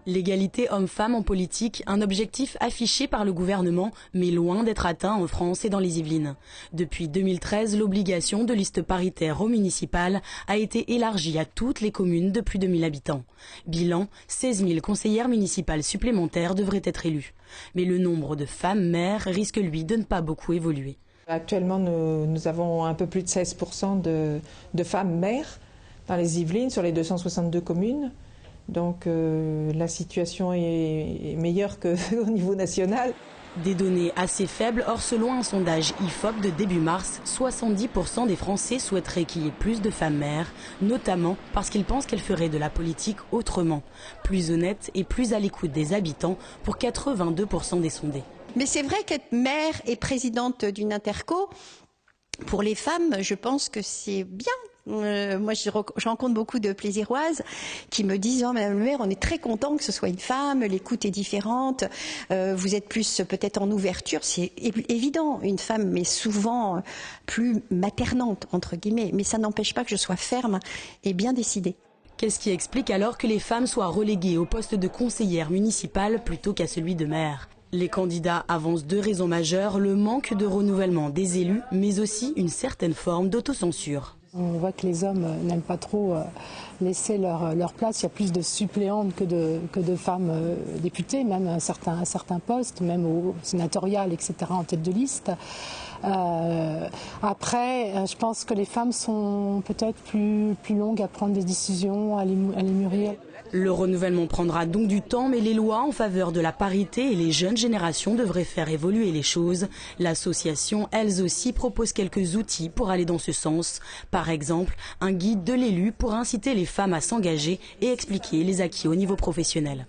L'égalité homme-femme en politique, un objectif affiché par le gouvernement, mais loin d'être atteint en France et dans les Yvelines. Depuis 2013, l'obligation de liste paritaire au municipal a été élargie à toutes les communes de plus de 1000 habitants. Bilan, 16 000 conseillères municipales supplémentaires devraient être élues. Mais le nombre de femmes maires risque lui de ne pas beaucoup évoluer. Actuellement, nous avons un peu plus de 16% de femmes maires dans les Yvelines sur les 262 communes. Donc la situation est meilleure qu'au niveau national. Des données assez faibles, or selon un sondage IFOP de début mars, 70% des Français souhaiteraient qu'il y ait plus de femmes maires, notamment parce qu'ils pensent qu'elles feraient de la politique autrement, plus honnête et plus à l'écoute des habitants pour 82% des sondés. Mais c'est vrai qu'être maire et présidente d'une interco, pour les femmes, je pense que c'est bien. Moi, je rencontre beaucoup de plaisiroises qui me disent « Madame le maire, on est très content que ce soit une femme, l'écoute est différente, vous êtes plus peut-être en ouverture. » C'est évident, une femme est souvent plus maternante, entre guillemets, mais ça n'empêche pas que je sois ferme et bien décidée. Qu'est-ce qui explique alors que les femmes soient reléguées au poste de conseillère municipale plutôt qu'à celui de maire ? Les candidats avancent deux raisons majeures, le manque de renouvellement des élus, mais aussi une certaine forme d'autocensure. On voit que les hommes n'aiment pas trop laisser leur place. Il y a plus de suppléantes que de femmes députées, même à certains postes, même au sénatorial, etc., en tête de liste. Après, je pense que les femmes sont peut-être plus longues à prendre des décisions, à les mûrir. Le renouvellement prendra donc du temps, mais les lois en faveur de la parité et les jeunes générations devraient faire évoluer les choses. L'association, elles aussi, propose quelques outils pour aller dans ce sens. Par exemple, un guide de l'élu pour inciter les femmes à s'engager et expliquer les acquis au niveau professionnel.